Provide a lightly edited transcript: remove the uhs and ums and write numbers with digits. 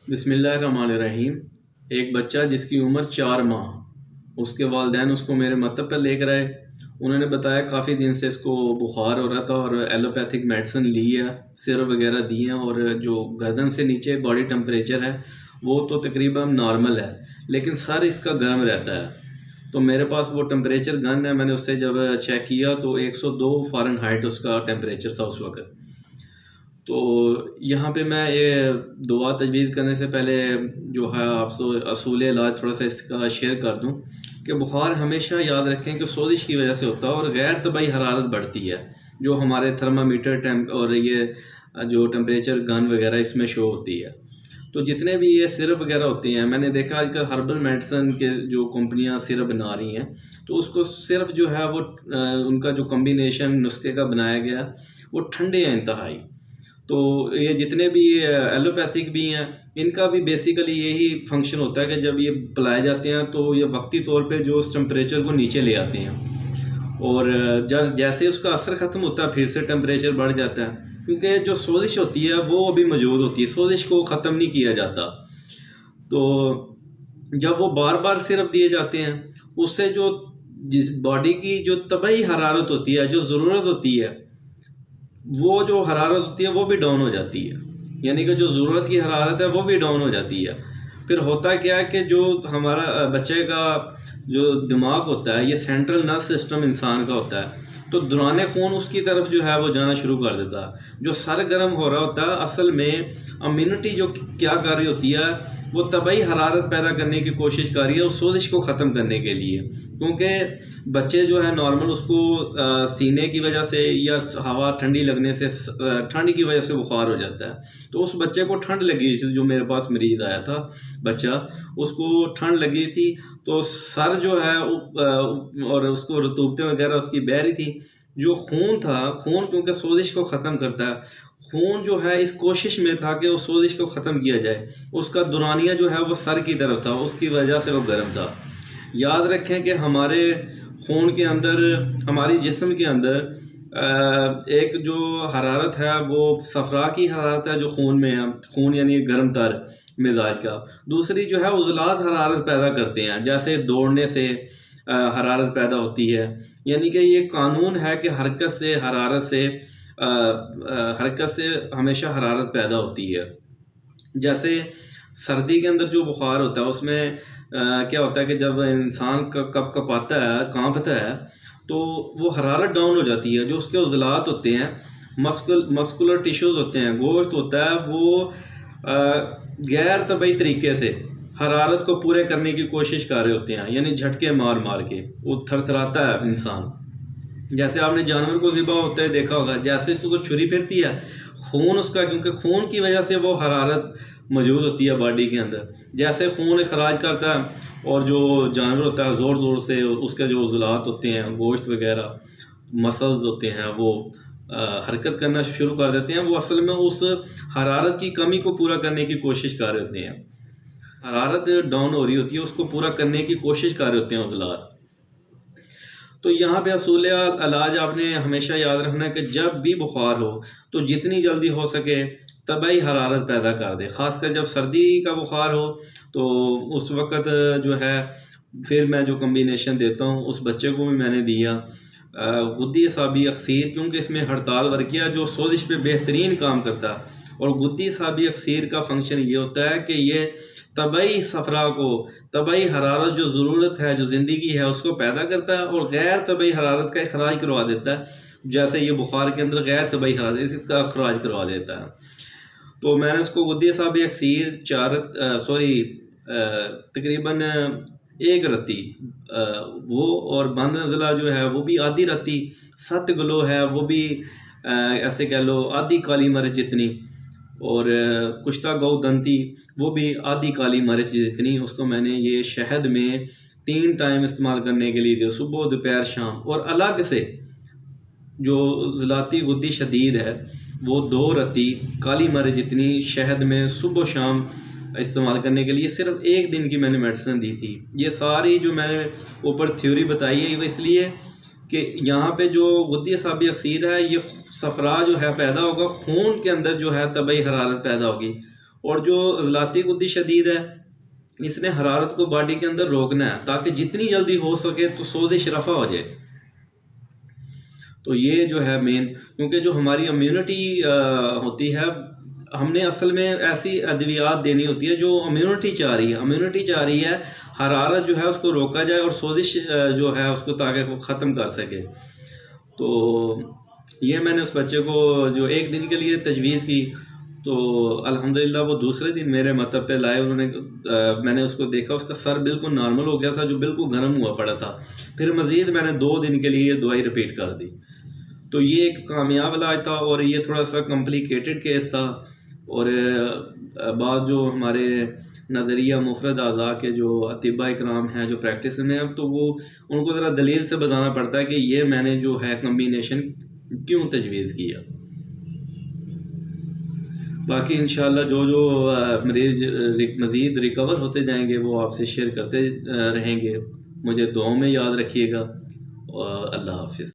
बिस्मिल्लाहिर्रहमानिर्रहीम। एक बच्चा जिसकी उम्र 4 माह, उसके वालिदैन उसको मेरे मकतब पर लेकर आए। उन्होंने बताया काफ़ी दिन से इसको बुखार हो रहा था और एलोपैथिक मेडिसिन ली है, सिरप वगैरह दिए हैं, और जो गर्दन से नीचे बॉडी टेम्परेचर है वो तो तकरीबन नॉर्मल है, लेकिन सर इसका गर्म रहता है। तो मेरे पास वो टेम्परेचर गन है, मैंने उससे जब चेक किया तो 102 फ़ारेनहाइट उसका टेम्परेचर था उस वक़्त। तो यहाँ पे मैं ये दुआ तजवीज़ करने से पहले जो है आपसे असूल इलाज थोड़ा सा इसका शेयर कर दूँ कि बुखार हमेशा याद रखें कि सोजिश की वजह से होता है और गैर तबाही हरारत बढ़ती है, जो हमारे थर्मामीटर टेम्प और ये जो टेम्परेचर गन वगैरह इसमें शो होती है। तो जितने भी ये सिरप वगैरह होती हैं, मैंने देखा आजकल हर्बल मेडिसिन के जो कंपनियां सिरप बना रही हैं, तो उसको सिर्फ जो है वो उनका जो कम्बिनेशन नुस्खे का बनाया गया वो ठंडे हैं इंतहाई। तो ये जितने भी एलोपैथिक भी हैं, इनका भी बेसिकली यही फंक्शन होता है कि जब ये पिलाए जाते हैं तो ये वक्ती तौर पे जो उस टेम्परेचर को नीचे ले आते हैं, और जब जैसे उसका असर ख़त्म होता है फिर से टेम्परेचर बढ़ जाता है, क्योंकि जो सोजिश होती है वो अभी मौजूद होती है, सोजिश को ख़त्म नहीं किया जाता। तो जब वो बार बार सिरप दिए जाते हैं, उससे जो जिस बॉडी की जो तबई हरारत होती है, जो ज़रूरत होती है, वो जो हरारत होती है वो भी डाउन हो जाती है, यानी कि जो ज़रूरत की हरारत है वो भी डाउन हो जाती है। फिर होता क्या है कि जो हमारा बच्चे का जो दिमाग होता है, ये सेंट्रल नर्व सिस्टम इंसान का होता है, तो दौरान खून उसकी तरफ जो है वो जाना शुरू कर देता है। जो सर गर्म हो रहा होता है, असल में इम्यूनिटी जो क्या कर रही होती है, वो तबई हरारत पैदा करने की कोशिश कर रही है उस सोजिश को ख़त्म करने के लिए। क्योंकि बच्चे जो है नॉर्मल उसको सीने की वजह से या हवा ठंडी लगने से, ठंड की वजह से बुखार हो जाता है। तो उस बच्चे को ठंड लगी, जो मेरे पास मरीज़ आया था बच्चा, उसको ठंड लगी थी, तो सर जो है और उसको रतूबतें वगैरह उसकी बह रही थी। जो खून था, खून क्योंकि सोजिश को ख़त्म करता है, खून जो है इस कोशिश में था कि उस सोजिश को ख़त्म किया जाए, उसका दुरानिया जो है वो सर की तरफ था, उसकी वजह से वो गर्म था। याद रखें कि हमारे खून के अंदर, हमारी जिस्म के अंदर एक जो हरारत है वो सफ़रा की हरारत है जो खून में है, खून यानी गर्म तर मिजाज का। दूसरी जो है उज़लात हरारत पैदा करते हैं, जैसे दौड़ने से हरारत पैदा होती है, यानी कि ये कानून है कि हरकत से हरारत से हरकत से हमेशा हरारत पैदा होती है। जैसे सर्दी के अंदर जो बुखार होता है उसमें क्या होता है कि जब इंसान कप कपाता है, कांपता है, तो वो हरारत डाउन हो जाती है। जो उसके उज़लात होते हैं, मस्कुलर टिश्यूज़ होते हैं, गोश्त होता है, वो गैर तबई तरीके से हरारत को पूरे करने की कोशिश कर रहे होते हैं, यानी झटके मार मार के वो थरथराता है इंसान। जैसे आपने जानवर को ज़िबा होते हुए देखा होगा, जैसे उसको छुरी फिरती है, खून उसका, क्योंकि खून की वजह से वो हरारत मौजूद होती है बॉडी के अंदर, जैसे खून खराज करता है, और जो जानवर होता है ज़ोर ज़ोर से उसके जो उज़लात होते हैं, गोश्त वगैरह मसल्स होते हैं, वो हरकत करना शुरू कर देते हैं। वो असल में उस हरारत की कमी को पूरा करने की कोशिश कर रहे होते हैं, हरारत डाउन हो रही होती है, उसको पूरा करने की कोशिश कर रहे होते हैं उज़लात। तो यहाँ पे असूल इलाज आपने हमेशा याद रखना है कि जब भी बुखार हो तो जितनी जल्दी हो सके तबई हरारत पैदा कर दे। ख़ासकर जब सर्दी का बुखार हो तो उस वक़्त जो है फिर मैं जो कम्बिनेशन देता हूँ उस बच्चे को भी मैंने दिया गुद्दी साबी अक्सीर, क्योंकि इसमें हड़ताल वर्किया जो सोजिश पे बेहतरीन काम करता है। और गुद्दी साबी अक्सीर का फंक्शन ये होता है कि ये तबई सफ़रा को, तबई हरारत जो ज़रूरत है, जो ज़िंदगी है, उसको पैदा करता है और गैर तबई हरारत का अखराज करवा देता है। जैसे ये बुखार के अंदर गैर तबई हरारत, इसका अखराज करवा देता है। तो मैंने उसको गुद्दी साबी अक्सीर तकरीबन एक रत्ती वो, और बंद नज़ला जो है वो भी आधी रत्ती, सत गलो है वो भी ऐसे कह लो आधी काली मिर्च जितनी, और कुश्ता गौ दंती वो भी आधी काली मिर्च जितनी, उसको मैंने ये शहद में 3 टाइम इस्तेमाल करने के लिए दिया, सुबह दोपहर शाम। और अलग से जो ज़लाती गुद्दी शदीद है वो 2 रत्ती काली मिर्च जितनी शहद में सुबह शाम इस्तेमाल करने के लिए सिर्फ 1 दिन की मैंने मेडिसिन दी थी। ये सारी जो मैंने ऊपर थ्योरी बताई है वो इसलिए कि यहाँ पे जो गुद्दी साबी अक्सीर है, ये सफ़रा जो है पैदा होगा, खून के अंदर जो है तबई हरारत पैदा होगी, और जो अज़लाती गुद्दी शदीद है, इसने हरारत को बॉडी के अंदर रोकना है ताकि जितनी जल्दी हो सके तो सोजिश रफ़ा हो जाए। तो ये जो है मेन, क्योंकि जो हमारी इम्यूनिटी होती है, हमने असल में ऐसी अद्वियात देनी होती है जो इम्यूनिटी चाह रही है। इम्यूनिटी चाह रही है हरारत जो है उसको रोका जाए और सोजिश जो है उसको ताकि वो ख़त्म कर सके। तो ये मैंने उस बच्चे को जो एक दिन के लिए तजवीज़ की, तो अल्हम्दुलिल्लाह वो दूसरे दिन मेरे मतब पे लाए। उन्होंने मैंने उसको देखा, उसका सर बिल्कुल नॉर्मल हो गया था जो बिल्कुल गर्म हुआ पड़ा था। फिर मज़ीद मैंने 2 दिन के लिए दवाई रिपीट कर दी। तो ये एक कामयाब इलाज था और ये थोड़ा सा कॉम्प्लिकेटेड केस था। और बाद जो हमारे नज़रिया मुफरद अज़ा के जो अतिबा इकराम हैं जो प्रैक्टिस में हैं, तो वो उनको ज़रा दलील से बताना पड़ता है कि ये मैंने जो है कम्बिनेशन क्यों तजवीज़ किया। बाकी इंशाल्लाह जो जो मरीज़ मज़ीद रिकवर होते जाएंगे वो आपसे शेयर करते रहेंगे। मुझे दुआओं में याद रखिएगा और अल्लाह हाफ़िज़।